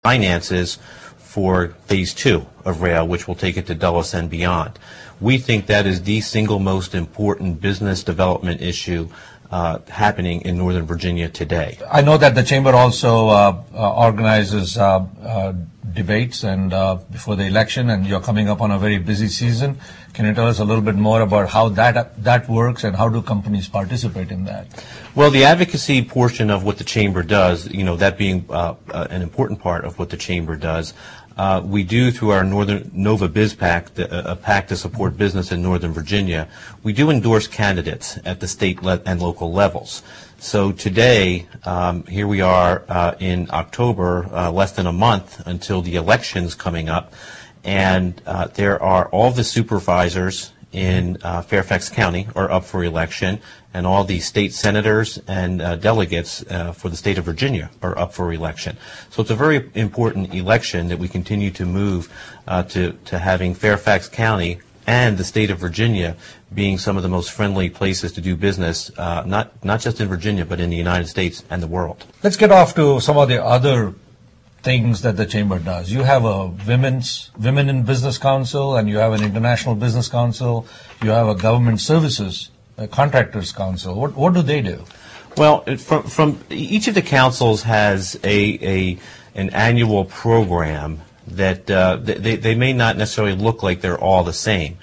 finances for phase 2 of rail, which will take it to Dulles and beyond. We think that is the single most important business development issue happening in Northern Virginia today. I know that the Chamber also organizes debates and before the election, and you're coming up on a very busy season. Can you tell us a little bit more about how that works and how do companies participate in that? Well, the advocacy portion of what the Chamber does, that being an important part of what the Chamber does, we do through our Northern Nova Biz PAC, a PAC to support business in Northern Virginia. We do endorse candidates at the state and local levels. So today, here we are in October, less than a month until the election's coming up, and there are all the supervisors in Fairfax County are up for election, and all the state senators and delegates for the state of Virginia are up for election. So it's a very important election that we continue to move to having Fairfax County and the state of Virginia being some of the most friendly places to do business, not just in Virginia, but in the United States and the world. Let's get off to some of the other things that the Chamber does. You have a Women in Business Council, and you have an International Business Council. You have a Government Services Contractors Council. What do they do? Well, from each of the councils has an annual program that they may not necessarily look like they're all the same.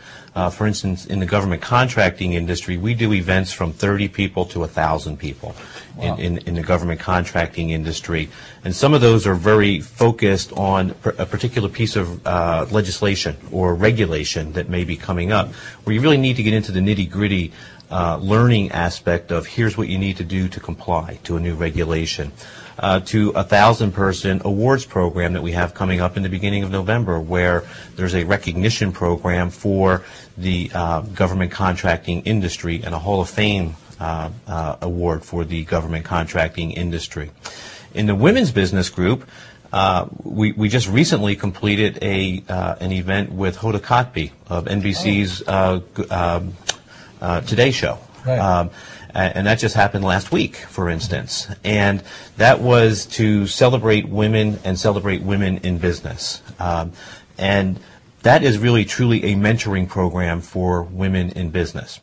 For instance, in the government contracting industry, we do events from 30 people to 1,000 people. Wow. in the government contracting industry. And some of those are very focused on a particular piece of legislation or regulation that may be coming up, where you really need to get into the nitty-gritty learning aspect of here's what you need to do to comply to a new regulation. To a 1,000-person awards program that we have coming up in the beginning of November, where there's a recognition program for the government contracting industry and a Hall of Fame award for the government contracting industry. In the Women's Business Group, we just recently completed an event with Hoda Kotb of NBC's Today Show. Right. And that just happened last week, for instance. And that was to celebrate women and celebrate women in business. And that is really truly a mentoring program for women in business.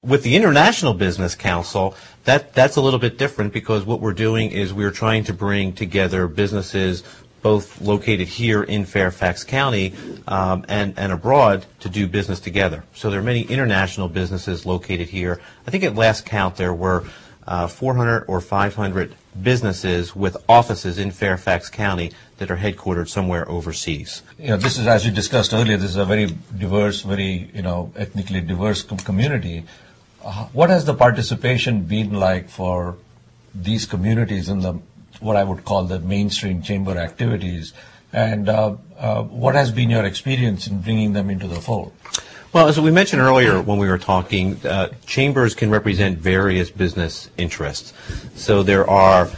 With the International Business Council, that's a little bit different, because what we're doing is we're trying to bring together businesses both located here in Fairfax County and abroad to do business together. So there are many international businesses located here. I think at last count there were 400 or 500 businesses with offices in Fairfax County that are headquartered somewhere overseas. This is, as you discussed earlier, this is a very diverse, very ethnically diverse community. What has the participation been like for these communities in the what I would call the mainstream Chamber activities, and what has been your experience in bringing them into the fold? Well, as we mentioned earlier when we were talking, chambers can represent various business interests. So there are,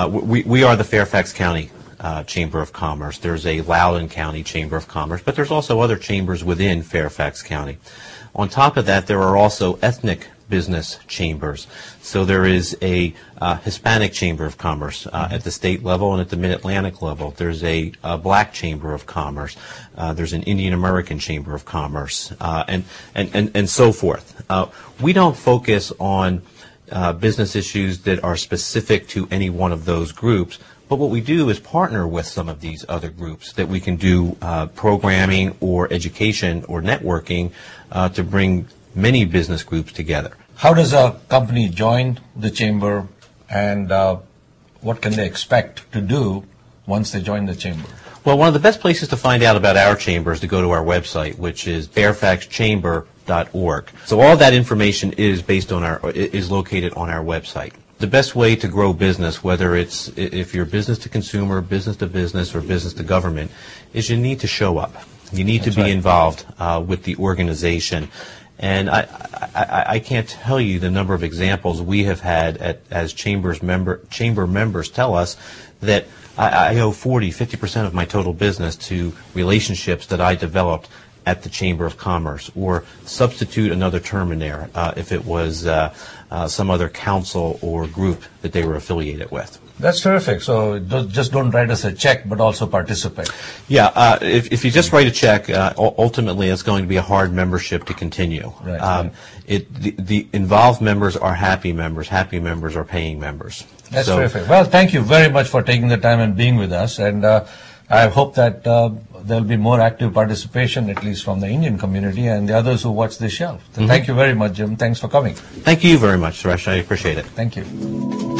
we are the Fairfax County Chamber of Commerce. There's a Loudoun County Chamber of Commerce, but there's also other chambers within Fairfax County. On top of that, there are also ethnic business chambers. So there is a Hispanic Chamber of Commerce at the state level and at the Mid-Atlantic level. There's a Black Chamber of Commerce. There's an Indian American Chamber of Commerce, and so forth. We don't focus on business issues that are specific to any one of those groups, but what we do is partner with some of these other groups that we can do programming or education or networking to bring many business groups together. How does a company join the chamber, and what can they expect to do once they join the chamber? Well, one of the best places to find out about our chamber is to go to our website, which is fairfaxchamber.org. So all that information is is located on our website. The best way to grow business, whether it's if you're business to consumer, business to business, or business to government, is you need to show up. You need to be involved with the organization. And I can't tell you the number of examples we have had as chamber members tell us that I owe 50% of my total business to relationships that I developed at the Chamber of Commerce, or substitute another term in there if it was some other council or group that they were affiliated with. That's terrific. So just don't write us a check, but also participate. Yeah, if you just write a check, ultimately it's going to be a hard membership to continue. Right. The involved members are happy members. Happy members are paying members. That's terrific. Well, thank you very much for taking the time and being with us. And I hope that there'll be more active participation, at least from the Indian community and the others who watch this show. So Thank you very much, Jim. Thanks for coming. Thank you very much, Suresh. I appreciate it. Thank you.